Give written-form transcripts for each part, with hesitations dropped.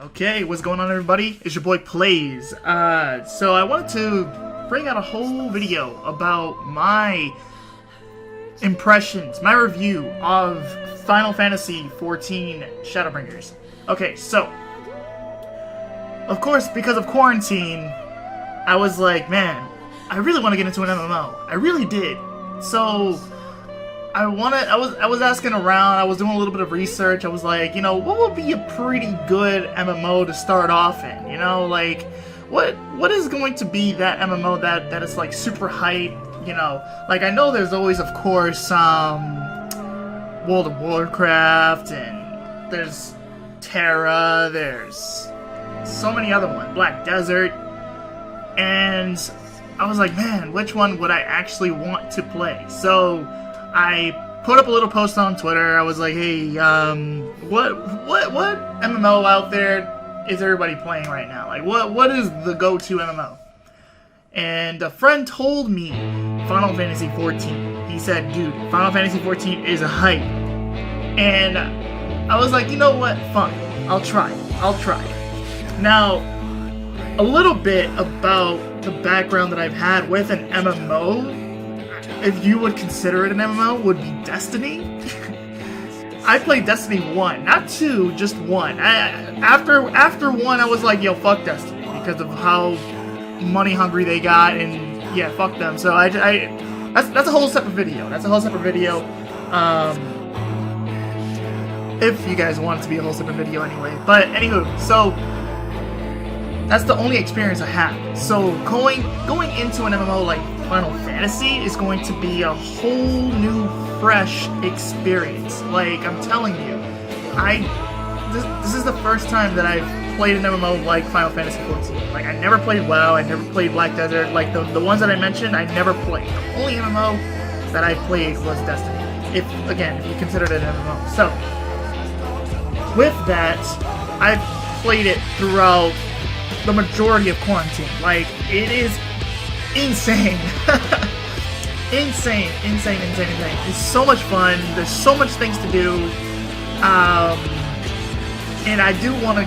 Okay, what's going on, everybody? It's your boy Plays. So I wanted to bring out a whole video about my impressions, my review of Final Fantasy XIV Shadowbringers. Okay, so of course, because of quarantine, I was like, man, I really want to get into an MMO. I really did. So I was asking around, I was doing a little bit of research. I was like, you know, what would be a pretty good MMO to start off in? You know, like, what is going to be that MMO that is like super hype? You know, like, I know there's always, of course, World of Warcraft, and there's Terra, there's so many other ones, Black Desert, and I was like, man, which one would I actually want to play? So I put up a little post on Twitter. I was like, hey, what MMO out there is everybody playing right now? Like, what is the go-to MMO? And a friend told me Final Fantasy XIV. He said, dude, Final Fantasy XIV is a hype. And I was like, you know what? Fine. I'll try. Now, a little bit about the background that I've had with an MMO, if you would consider it an MMO, would be Destiny. I played Destiny 1, not 2, just 1. After 1, I was like, yo, fuck Destiny, because of how money hungry they got, and yeah, fuck them. So that's a whole separate video. If you guys want it to be a whole separate video anyway. But anywho, so that's the only experience I have. So going into an MMO like Final Fantasy is going to be a whole new, fresh experience. Like, I'm telling you, this is the first time that I've played an MMO like Final Fantasy XIV. Like, I never played WoW, I never played Black Desert. Like, the ones that I mentioned, I never played. The only MMO that I played was Destiny. If you consider it an MMO. So, with that, I've played it throughout the majority of quarantine. Like, it is insane. insane. It's so much fun. There's so much things to do. And I do want to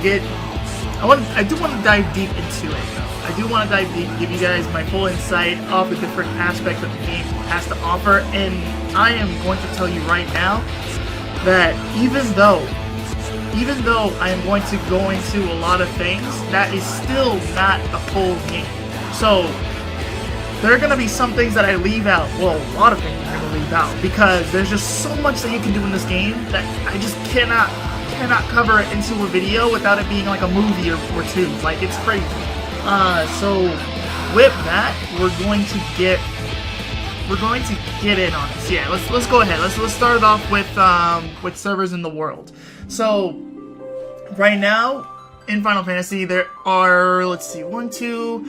dive deep into it, though. I do want to dive deep, give you guys my full insight of the different aspects that the game has to offer. And I am going to tell you right now that even though I am going to go into a lot of things, that is still not a full game. So there are going to be some things that I leave out. Well, a lot of things I'm going to leave out, because there's just so much that you can do in this game that I just cannot cover it into a video without it being like a movie or two. Like, it's crazy. So with that, we're going to get in on this. Yeah, let's go ahead. Let's start it off with servers in the world. So right now in Final Fantasy there are, let's see, 1, 2,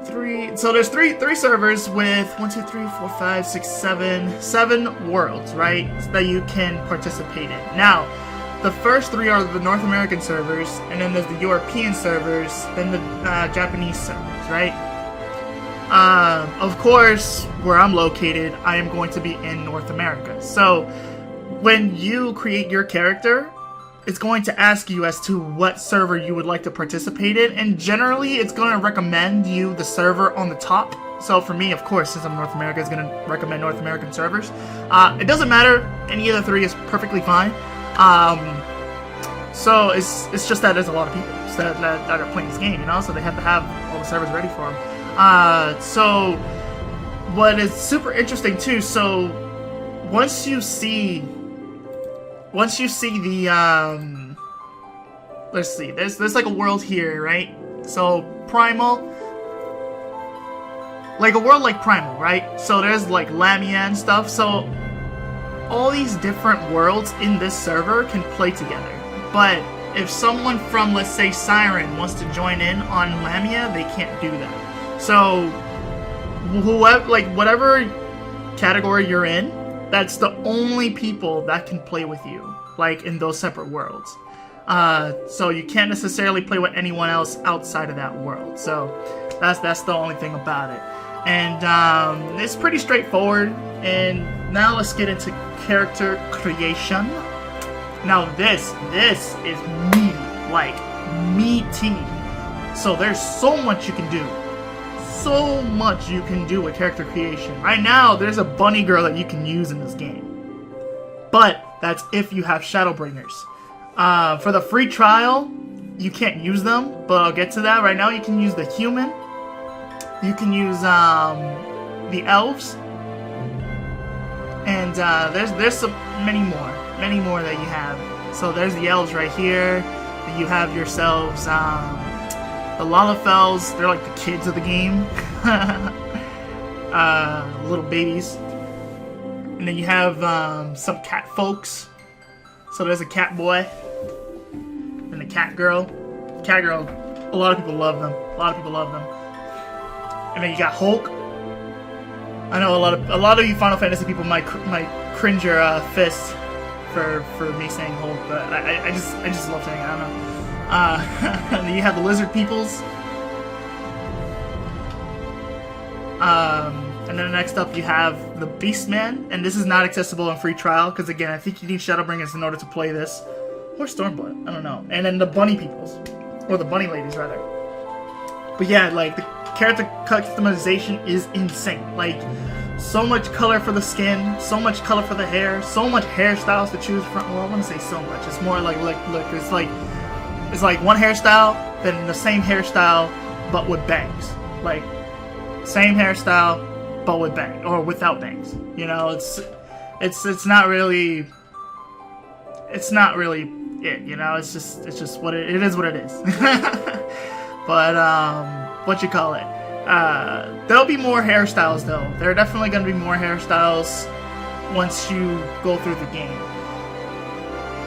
3. So there's three servers with 1, 2, 3, 4, 5, 6, 7 worlds, right? That you can participate in. Now, the first 3 are the North American servers, and then there's the European servers, then the Japanese servers, right? Of course, where I'm located, I am going to be in North America. So when you create your character, it's going to ask you as to what server you would like to participate in, and generally it's going to recommend you the server on the top. So for me, of course, since I'm North America, it's going to recommend North American servers. It doesn't matter, any of the 3 is perfectly fine. So it's just that there's a lot of people that are playing this game, you know, so they have to have all the servers ready for them. So what is super interesting too, so once you see the, let's see, there's like a world here, right? So Primal, like a world like Primal, right? So there's like Lamia and stuff. So all these different worlds in this server can play together. But if someone from, let's say, Siren wants to join in on Lamia, they can't do that. So whatever category you're in, that's the only people that can play with you, like in those separate worlds. So you can't necessarily play with anyone else outside of that world. So that's the only thing about it. And it's pretty straightforward. And now let's get into character creation. Now this is meaty, like meaty. So there's so much you can do. So much you can do with character creation. Right now, there's a bunny girl that you can use in this game. But that's if you have Shadowbringers. For the free trial, you can't use them, but I'll get to that. Right now, you can use the human. You can use the elves. And there's some, many more that you have. So there's the elves right here. You have yourselves the Lalafels. They're like the kids of the game. Little babies. And then you have some cat folks. So there's a cat boy and the cat girl. Cat girl, a lot of people love them. And then you got Hulk. I know a lot of you Final Fantasy people might cringe your fists for me saying Hulk, but I just love saying it. I don't know. And then you have the lizard peoples. And then next up you have the Beastman, and this is not accessible in free trial because again I think you need Shadowbringers in order to play this, or Stormblood. I don't know. And then the bunny peoples, or the bunny ladies rather. But yeah, like the character customization is insane. Like, so much color for the skin, so much color for the hair, so much hairstyles to choose from. Well, I wouldn't say so much. It's more like look, it's like one hairstyle, then the same hairstyle, but with bangs. Like, same hairstyle, but with bangs, or without bangs. You know, it's not really it. You know, it's just what it is. What it is. But what you call it? There'll be more hairstyles though. There are definitely going to be more hairstyles once you go through the game.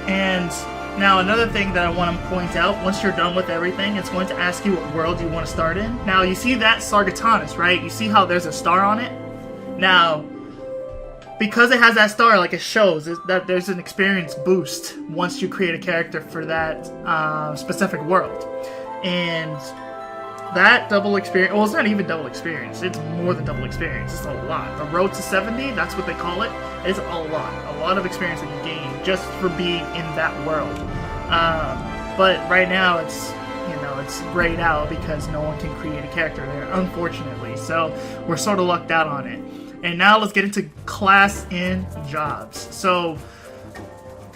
And now another thing that I want to point out, once you're done with everything, it's going to ask you what world you want to start in. Now you see that Sargatanas, right? You see how there's a star on it? Now, because it has that star, like it shows that there's an experience boost once you create a character for that specific world. And that double experience, well, it's not even double experience, it's more than double experience, it's a lot. The road to 70, that's what they call it, is a lot of experience that you gain just for being in that world. But right now it's, you know, it's grayed out because no one can create a character there, unfortunately, so we're sort of lucked out on it. And now let's get into class and jobs. So,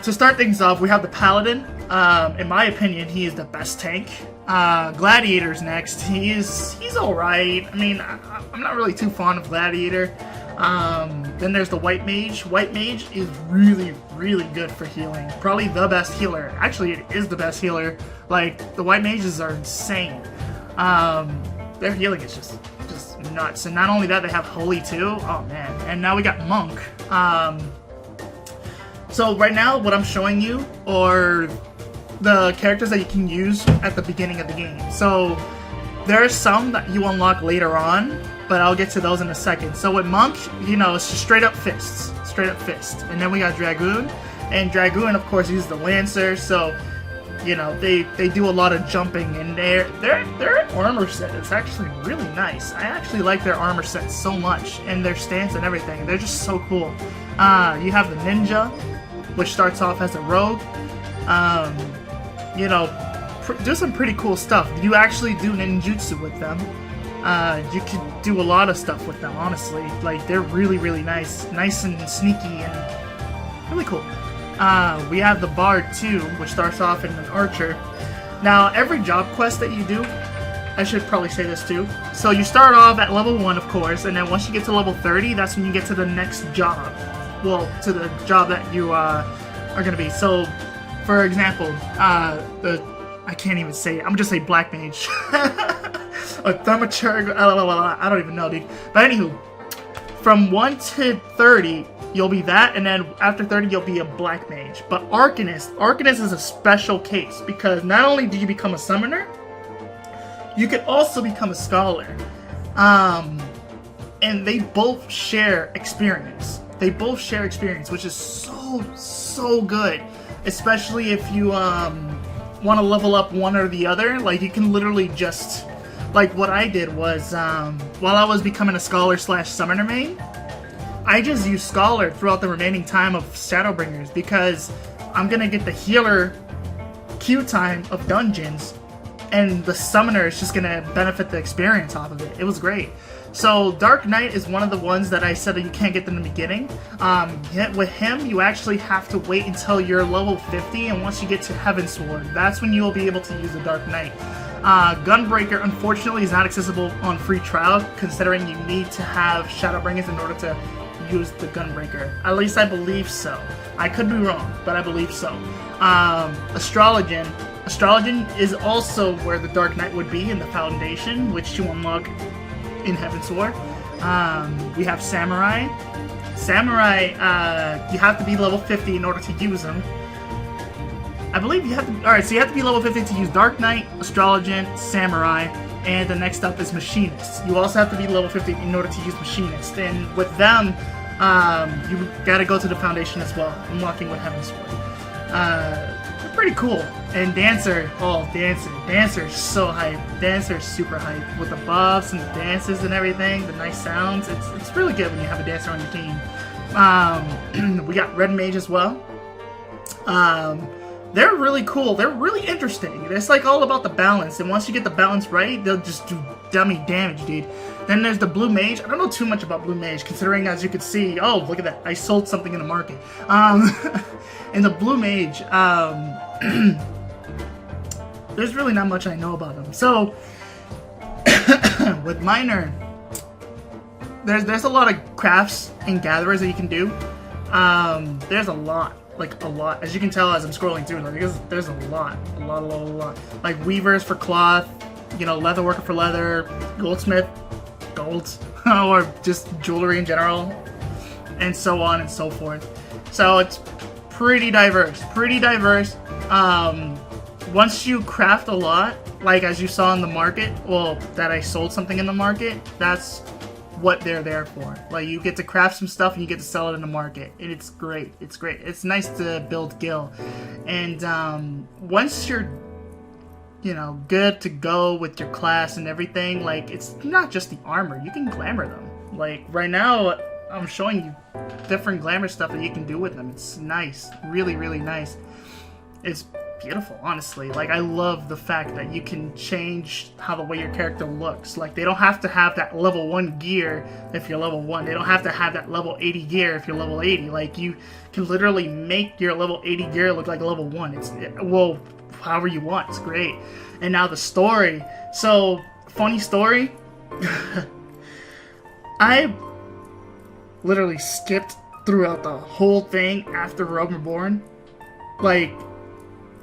to start things off, we have the Paladin. In my opinion, he is the best tank. Gladiator's next. He's alright. I mean, I'm not really too fond of Gladiator. Then there's the White Mage. White Mage is really, really good for healing. Probably the best healer. Actually, it is the best healer. Like, the White Mages are insane. Their healing is just nuts. And not only that, they have Holy too. Oh man. And now we got Monk. So right now, what I'm showing you are the characters that you can use at the beginning of the game. So there are some that you unlock later on, but I'll get to those in a second. So with Monk, you know, it's just straight up fists. And then we got Dragoon, and Dragoon, of course, uses the Lancer. So, you know, they do a lot of jumping, and their armor set is actually really nice. I actually like their armor set so much, and their stance and everything. They're just so cool. You have the Ninja, which starts off as a rogue. You know, do some pretty cool stuff. You actually do ninjutsu with them. You can do a lot of stuff with them, honestly. Like, they're really, really nice and sneaky and really cool. We have the Bard too, which starts off in an archer. Now, every job quest that you do, I should probably say this too. So you start off at level 1, of course, and then once you get to level 30, that's when you get to the next job. Well, to the job that you are going to be. So, for example, I can't even say it. I'm just say Black Mage. A Thaumaturg, I don't even know, dude. But anywho, from 1 to 30, you'll be that, and then after 30, you'll be a Black Mage. But Arcanist is a special case, because not only do you become a summoner, you can also become a scholar. And they both share experience. Which is so good. Especially if you want to level up one or the other. Like, you can literally just... Like, what I did was, while I was becoming a scholar / summoner main, I just used scholar throughout the remaining time of Shadowbringers, because I'm gonna get the healer queue time of dungeons, and the summoner is just gonna benefit the experience off of it. It was great. So Dark Knight is one of the ones that I said that you can't get them in the beginning. With him, you actually have to wait until you're level 50, and once you get to Heavensward, that's when you'll be able to use the Dark Knight. Gunbreaker, unfortunately, is not accessible on free trial, considering you need to have Shadowbringers in order to use the Gunbreaker. At least I believe so. I could be wrong, but I believe so. Astrologian is also where the Dark Knight would be in the Foundation, which you unlock in Heavensward. We have Samurai. Samurai, you have to be level 50 in order to use them. I believe you have to... Alright, so you have to be level 50 to use Dark Knight, Astrologian, Samurai, and the next up is Machinist. You also have to be level 50 in order to use Machinist. And with them, you gotta go to the Foundation as well, unlocking with Heavensward. They're pretty cool. And Dancer, Dancer's so hype. Dancer's super hype with the buffs and the dances and everything, the nice sounds. It's really good when you have a dancer on your team. We got Red Mage as well. They're really cool. They're really interesting. It's like all about the balance, and once you get the balance right, they'll just do dummy damage, dude. Then there's the Blue Mage. I don't know too much about Blue Mage, considering, as you can see, oh, look at that. I sold something in the market. In the Blue Mage, there's really not much I know about them. So, with Miner, there's a lot of crafts and gatherers that you can do. There's a lot. Like, a lot. As you can tell as I'm scrolling through, like, there's a lot. Like, weavers for cloth, you know, leather worker for leather, goldsmith, gold, or just jewelry in general, and so on and so forth. So it's pretty diverse. Once you craft a lot, like as you saw in the market, well, that I sold something in the market, that's what they're there for. Like, you get to craft some stuff and you get to sell it in the market, and it's great. It's nice to build gil. And once you're, you know, good to go with your class and everything, like, it's not just the armor, you can glamour them. Like, right now I'm showing you different glamour stuff that you can do with them. It's nice, really nice. It's beautiful, honestly. Like, I love the fact that you can change how the way your character looks. Like, they don't have to have that level 1 gear if you're level 1. They don't have to have that level 80 gear if you're level 80. Like, you can literally make your level 80 gear look like level 1. Well, however you want. It's great. And now the story. So, funny story. I literally skipped throughout the whole thing after Realm Reborn. Like,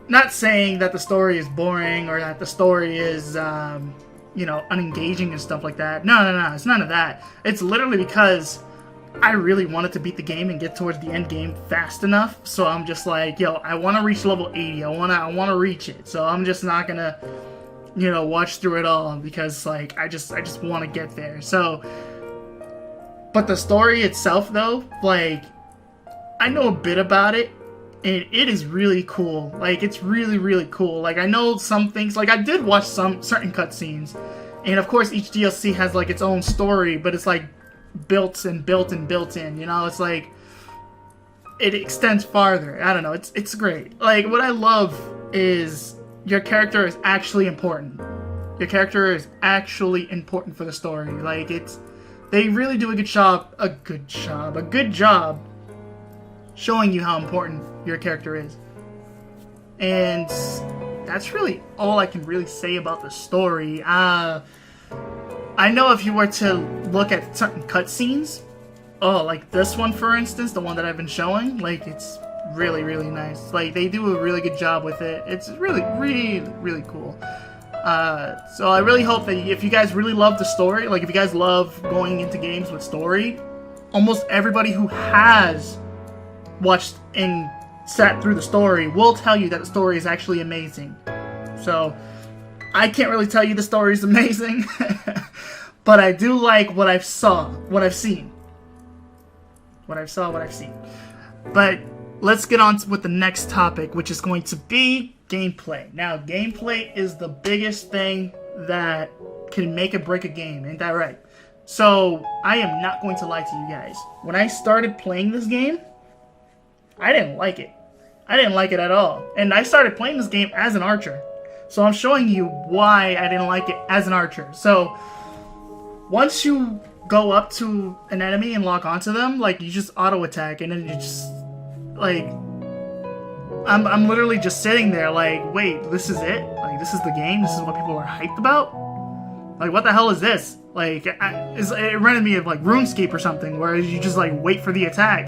not saying that the story is boring or that the story is, you know, unengaging and stuff like that. No, it's none of that. It's literally because I really wanted to beat the game and get towards the end game fast enough. So I'm just like, yo, I want to reach level 80. I want to reach it. So I'm just not gonna, you know, watch through it all because, like, I just want to get there. So, but the story itself, though, like, I know a bit about it. And it is really cool. Like, it's really cool. Like, I know some things. Like, I did watch some certain cutscenes. And, of course, each DLC has, like, its own story. But it's, like, built in. You know? It's, like, it extends farther. I don't know. It's great. Like, what I love is your character is actually important. Your character is actually important for the story. Like, they really do a good job showing you how important your character is. And that's really all I can really say about the story. I know if you were to look at certain cutscenes, like this one, for instance, the one that I've been showing, like, it's really nice. Like, they do a really good job with it. It's really cool. So I really hope that if you guys really love the story, like, if you guys love going into games with story, almost everybody who has watched and sat through the story will tell you that the story is actually amazing. So I can't really tell you the story is amazing, but I do like what I've seen. But let's get on with the next topic, which is going to be gameplay. Now, gameplay is the biggest thing that can make or break a game, ain't that right? So I am not going to lie to you guys. When I started playing this game, I didn't like it. I didn't like it at all. And I started playing this game as an archer. So I'm showing you why I didn't like it as an archer. So once you go up to an enemy and lock onto them, like, you just auto attack, and then you just, like, I'm literally just sitting there like, wait, this is it? Like, this is the game? This is what people are hyped about? Like, what the hell is this? Like, it reminded me of, like, RuneScape or something, where you just, like, wait for the attack.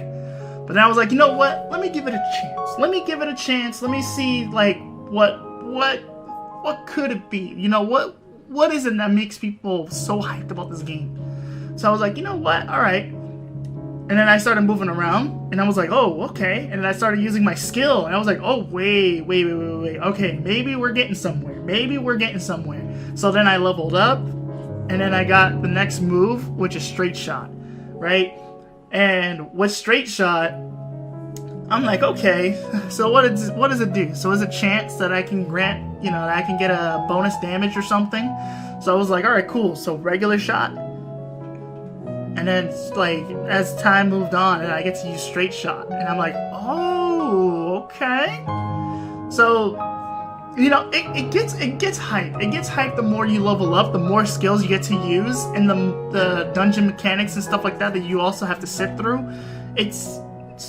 But then I was like, you know what? Let me give it a chance. Let me give it a chance. Let me see, like, what could it be? You know, what is it that makes people so hyped about this game? So I was like, you know what? All right. And then I started moving around, and I was like, oh, okay. And then I started using my skill, and I was like, oh, wait. Okay, maybe we're getting somewhere. Maybe we're getting somewhere. So then I leveled up, and then I got the next move, which is straight shot, right? And with straight shot, I'm like, okay, so what does it do? So is a chance that I can grant, you know, that I can get a bonus damage or something? So I was like, all right, cool. So regular shot. And then, like, as time moved on, and I get to use straight shot. And I'm like, oh, okay. So, you know, it gets hyped. It gets hyped the more you level up, the more skills you get to use, and the dungeon mechanics and stuff like that you also have to sit through. It's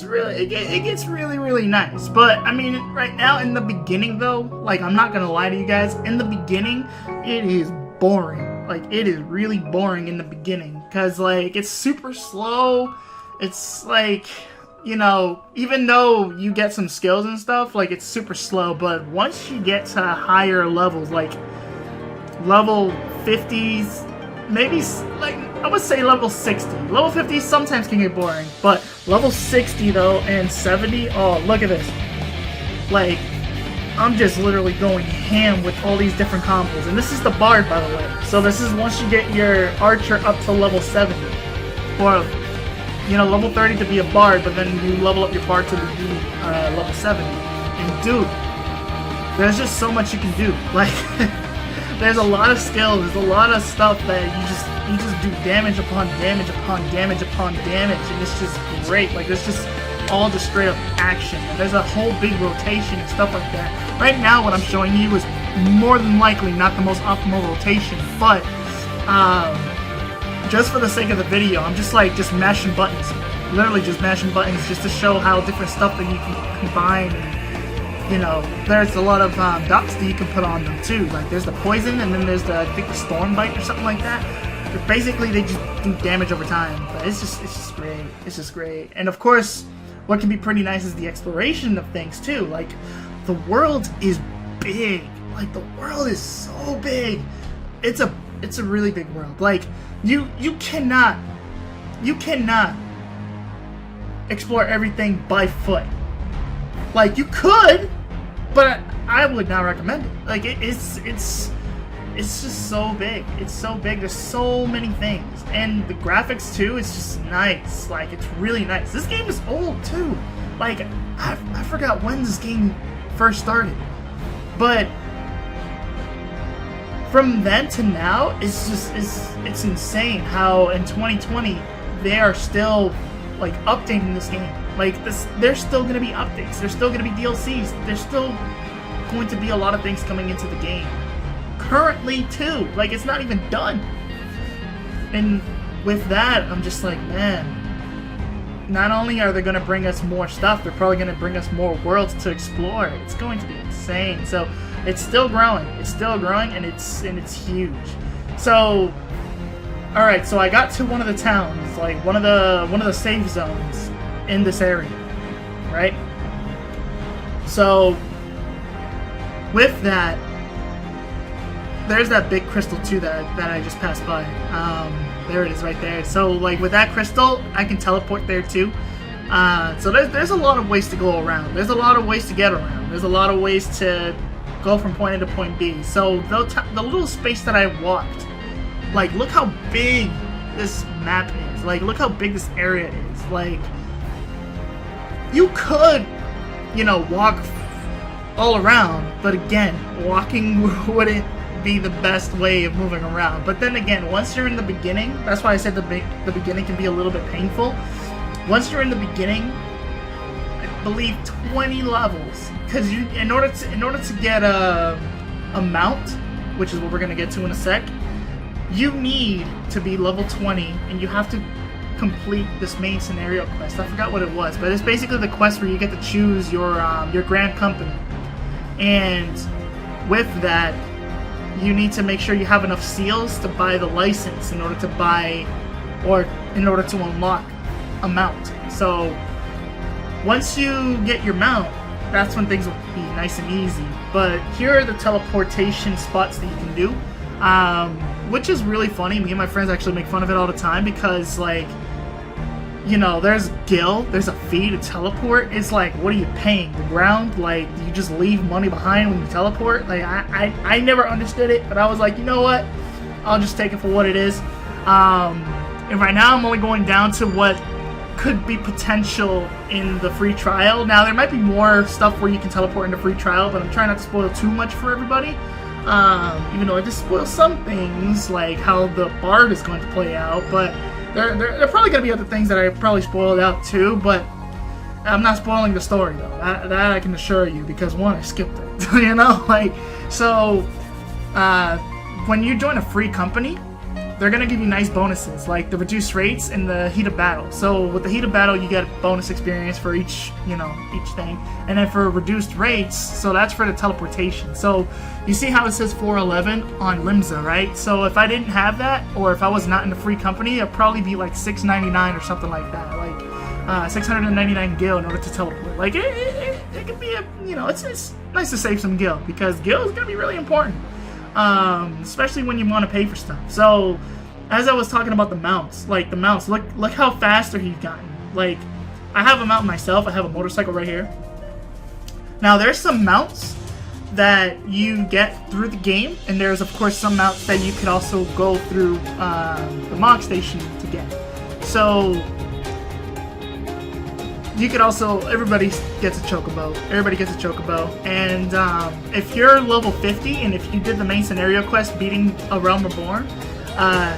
really, it gets really, really nice. But, I mean, right now, in the beginning, though, like, I'm not gonna lie to you guys, in the beginning, it is boring. Like, it is really boring in the beginning, because, like, it's super slow. It's, like, you know, even though you get some skills and stuff, like, it's super slow, but once you get to higher levels, like, level 50s, maybe, like, I would say level 60. Level 50 sometimes can get boring, but level 60, though, and 70, oh, look at this. Like, I'm just literally going ham with all these different combos. And this is the Bard, by the way. So this is once you get your Archer up to level 70. Or, you know, level 30 to be a Bard, but then you level up your Bard to be level 70. And dude, there's just so much you can do. Like, there's a lot of skills, there's a lot of stuff that you just do damage upon damage upon damage upon damage. And it's just great. Like, there's just all just straight up action, and there's a whole big rotation and stuff like that. Right now what I'm showing you is more than likely not the most optimal rotation, but just for the sake of the video, I'm just mashing buttons, literally just mashing buttons, just to show how different stuff that you can combine. And, you know, there's a lot of dots that you can put on them too. Like, there's the poison, and then there's the, I think, the storm bite or something like that. But basically they just do damage over time. But it's just great. It's just great. And of course, what can be pretty nice is the exploration of things too. Like, the world is big. Like, the world is so big. It's a really big world. Like, you cannot explore everything by foot. Like, you could, but I would not recommend it. Like, it's just so big. It's so big. There's so many things. And the graphics, too, it's just nice. Like, it's really nice. This game is old, too. Like, I forgot when this game first started. But from then to now, it's insane how in 2020, they are still, like, updating this game. Like, there's still going to be updates. There's still going to be DLCs. There's still going to be a lot of things coming into the game. Currently too, like, it's not even done. And with that, I'm just like, man, not only are they going to bring us more stuff, they're probably going to bring us more worlds to explore. It's going to be insane. So it's still growing, and it's huge. So, all right, so I got to one of the towns, like one of the safe zones in this area, right? So with that, there's that big crystal too that I just passed by. There it is right there. So, like, with that crystal, I can teleport there too. So there's a lot of ways to go around. There's a lot of ways to get around. There's a lot of ways to go from point A to point B. So the little space that I walked, like, look how big this map is. Like, look how big this area is. Like, you could, you know, walk all around, but again, walking wouldn't be the best way of moving around. But then again, once you're in the beginning, that's why I said the beginning can be a little bit painful. Once you're in the beginning, believe 20 levels, because you in order to get a mount, which is what we're gonna get to in a sec, you need to be level 20, and you have to complete this main scenario quest. I forgot what it was, but it's basically the quest where you get to choose your grand company, and with that, you need to make sure you have enough seals to buy the license in order to buy, or in order to unlock a mount. So once you get your mount, that's when things will be nice and easy. But here are the teleportation spots that you can do, which is really funny. Me and my friends actually make fun of it all the time because, like, you know, there's Gil, there's a fee to teleport. It's like, what are you paying? The ground? Like, you just leave money behind when you teleport? Like, I never understood it, but I was like, you know what? I'll just take it for what it is. And right now I'm only going down to what could be potential in the free trial. Now, there might be more stuff where you can teleport into free trial, but I'm trying not to spoil too much for everybody. Even though I just spoil some things, like how the Bard is going to play out, but there are probably going to be other things that I probably spoiled out too, but I'm not spoiling the story though. That I can assure you, because one, I skipped it. You know, like, so when you join a free company, they're going to give you nice bonuses, like the reduced rates and the heat of battle. So with the heat of battle, you get bonus experience for each thing. And then for reduced rates, so that's for the teleportation. So you see how it says 411 on Limsa, right? So if I didn't have that, or if I was not in the free company, it'd probably be like 699 or something like that. Like 699 gil in order to teleport. Like it could be it's nice to save some gil, because gil is going to be really important. Especially when you want to pay for stuff. So, as I was talking about the mounts, look how faster he's gotten. Like, I have a mount myself. I have a motorcycle right here. Now, there's some mounts that you get through the game, and there's of course some mounts that you could also go through the MOG station to get. So, you could also, everybody gets a chocobo. And if you're level 50, and if you did the main scenario quest, beating a Realm Reborn,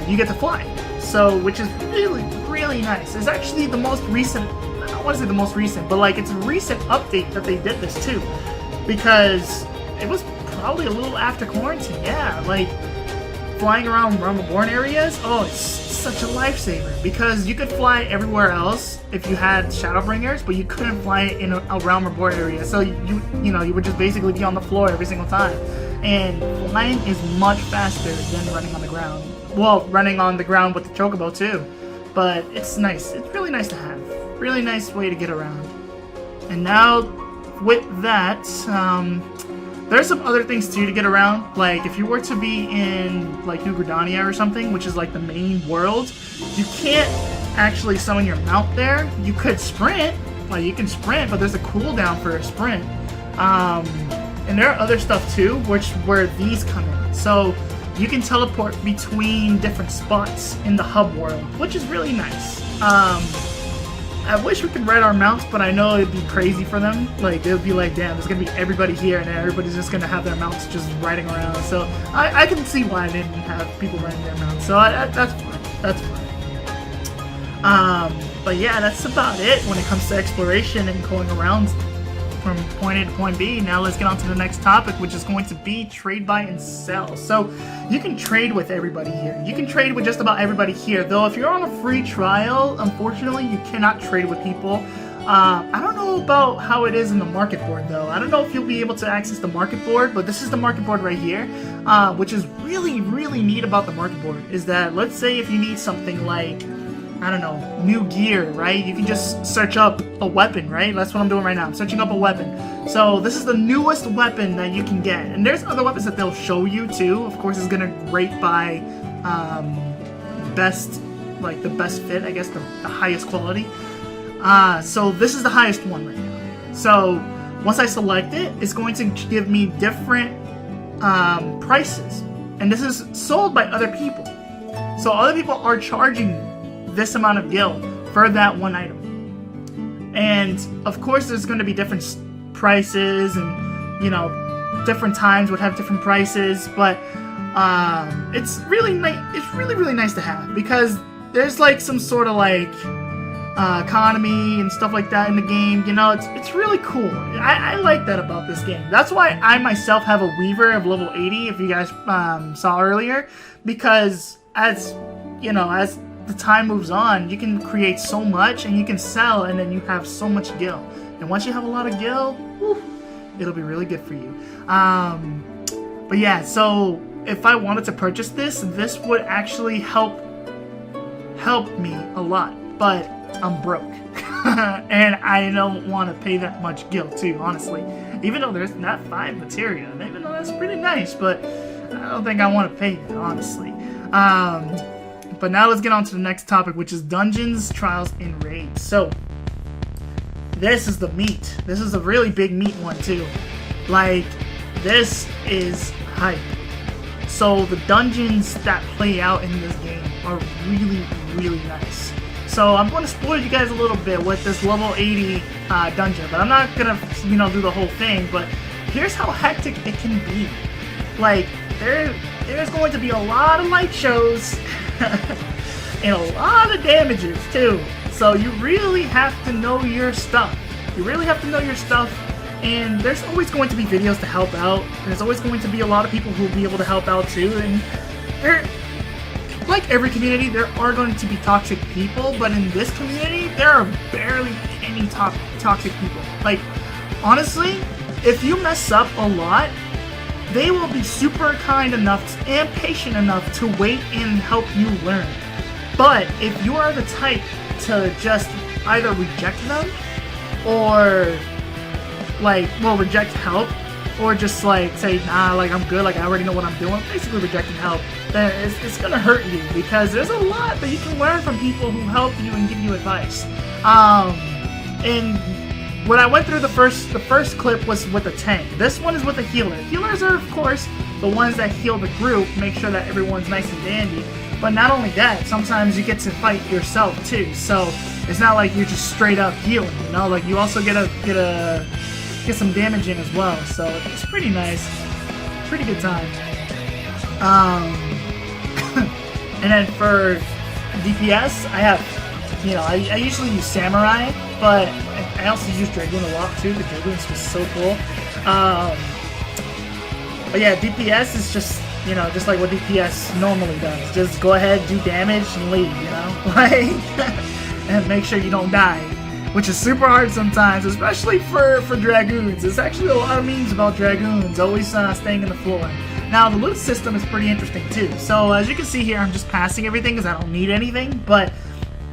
you get to fly. So, which is really, really nice. It's actually the most recent, I don't want to say the most recent, but like it's a recent update that they did this too. Because it was probably a little after quarantine, yeah. Like, flying around Realm Reborn areas, oh, it's such a lifesaver, because you could fly everywhere else if you had Shadowbringers, but you couldn't fly in a Realm Reborn area. So you would just basically be on the floor every single time. And flying is much faster than running on the ground. Well, running on the ground with the chocobo too. But it's nice. It's really nice to have. Really nice way to get around. And now, with that, there's some other things too to get around. Like, if you were to be in like New Gridania or something, which is like the main world, you can't actually summon your mount there. You could sprint, like you can sprint, but there's a cooldown for a sprint. And there are other stuff too, where these come in. So you can teleport between different spots in the hub world, which is really nice. I wish we could ride our mounts, but I know it'd be crazy for them. Like, it would be like, damn, there's gonna be everybody here, and then everybody's just gonna have their mounts just riding around. So I can see why they didn't have people riding their mounts. So that's fine. That's fine. But yeah, that's about it when it comes to exploration and going around from point A to point B. Now let's get on to the next topic, which is going to be trade, buy, and sell. So you can trade with everybody here. You can trade with just about everybody here, though if you're on a free trial, unfortunately, you cannot trade with people. I don't know about how it is in the market board, though. I don't know if you'll be able to access the market board, but this is the market board right here, which is really, really neat about the market board, is that, let's say if you need something like, I don't know, new gear, right? You can just search up a weapon, right? That's what I'm doing right now. I'm searching up a weapon. So this is the newest weapon that you can get. And there's other weapons that they'll show you too. Of course, it's gonna rate by best, like the best fit, I guess, the highest quality. So this is the highest one right now. So once I select it, it's going to give me different prices. And this is sold by other people. So other people are charging this amount of gil for that one item. And of course there's going to be different prices, and different times would have different prices, but it's really nice. It's really, really nice to have, because there's like some sort of like economy and stuff like that in the game. You know, it's really cool. I like that about this game. That's why I myself have a Weaver of level 80, if you guys saw earlier, because as you know, as the time moves on, you can create so much and you can sell, and then you have so much gil. And once you have a lot of gil, whew, it'll be really good for you. But yeah, so if I wanted to purchase this would actually help me a lot. But I'm broke. And I don't want to pay that much gil too, honestly. Even though there's that 5 materia, and even though that's pretty nice, but I don't think I want to pay it, honestly. But now let's get on to the next topic, which is dungeons, trials, and raids. So this is the meat. This is a really big meat one too. Like, this is hype. So the dungeons that play out in this game are really, really nice. So I'm going to spoil you guys a little bit with this level 80 dungeon, but I'm not going to, you know, do the whole thing, but here's how hectic it can be. Like, there's going to be a lot of light shows and a lot of damages too. So you really have to know your stuff. You really have to know your stuff, and there's always going to be videos to help out. There's always going to be a lot of people who will be able to help out too, and like every community, there are going to be toxic people, but in this community, there are barely any toxic people. Like, honestly, if you mess up a lot, they will be super kind enough and patient enough to wait and help you learn. But if you are the type to just either reject them, or like, well, reject help, or just like say, nah, like I'm good, like I already know what I'm doing, basically rejecting help, then it's gonna hurt you, because there's a lot that you can learn from people who help you and give you advice. And when I went through the first clip was with a tank. This one is with a healer. Healers are, of course, the ones that heal the group, make sure that everyone's nice and dandy. But not only that, sometimes you get to fight yourself too. So it's not like you're just straight up healing, you know? Like, you also get some damage in as well. So it's pretty nice. Pretty good time. And then for DPS, I have, you know, I usually use Samurai, but I also use Dragoon a lot too. The Dragoon's just so cool. But yeah, DPS is just, you know, just like what DPS normally does. Just go ahead, do damage, and leave, you know? Like, and make sure you don't die. Which is super hard sometimes, especially for Dragoons. There's actually a lot of memes about Dragoons always staying in the floor. Now, the loot system is pretty interesting too. So, as you can see here, I'm just passing everything because I don't need anything. But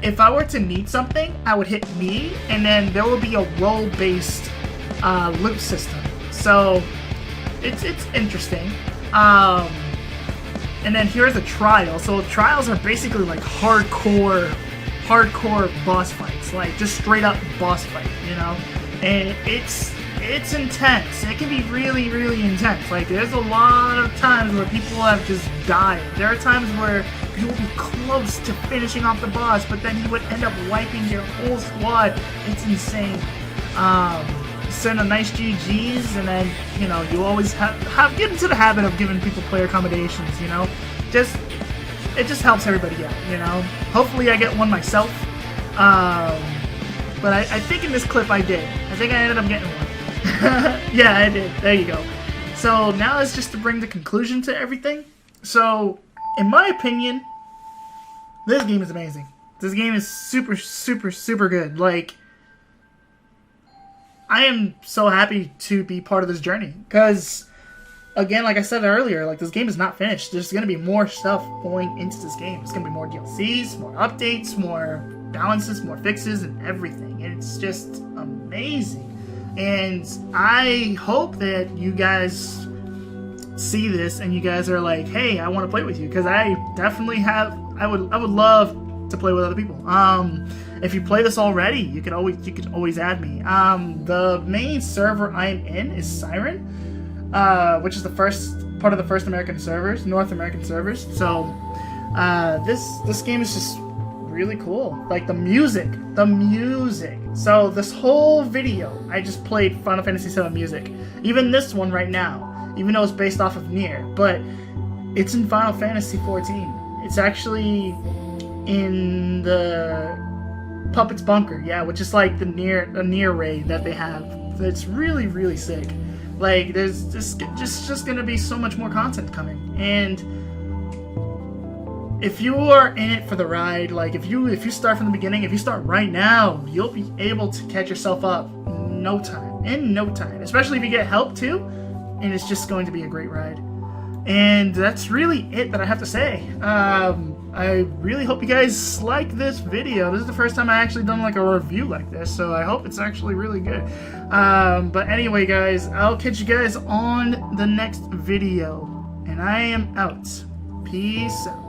if I were to need something, I would hit me, and then there will be a role-based loot system. So, it's interesting. And then here's a trial. So trials are basically like hardcore boss fights, like just straight up boss fight, you know. And it's intense. It can be really, really intense. Like, there's a lot of times where people have just died. There are times where you will be close to finishing off the boss, but then he would end up wiping your whole squad. It's insane. Send a nice GGs, and then, you know, you always have get into the habit of giving people player accommodations, you know. It just helps everybody out, you know. Hopefully I get one myself. But I think in this clip I did. I think I ended up getting one. Yeah, I did. There you go. So now it's just to bring the conclusion to everything. So, in my opinion, this game is amazing. This game is super, super, super good. Like, I am so happy to be part of this journey, because, again, like I said earlier, like, this game is not finished. There's going to be more stuff going into this game. There's going to be more DLCs, more updates, more balances, more fixes, and everything. And it's just amazing. And I hope that you guys see this and you guys are like, hey, I want to play with you, because I definitely have. I would love to play with other people. If you play this already, you could always add me. The main server I'm in is Siren, which is the first part of the first American servers, North American servers. So this game is just really cool. Like, the music. So this whole video, I just played Final Fantasy VII music. Even this one right now, even though it's based off of Nier, but it's in Final Fantasy XIV. It's actually in the Puppet's Bunker, yeah, which is like the near raid that they have. It's really, really sick. Like, there's just gonna be so much more content coming, and if you are in it for the ride, like if you start from the beginning, if you start right now, you'll be able to catch yourself up in no time, especially if you get help too, and it's just going to be a great ride. And that's really it that I have to say. I really hope you guys like this video. This is the first time I actually done like a review like this, so I hope it's actually really good. But anyway, guys, I'll catch you guys on the next video, and I am out. Peace out.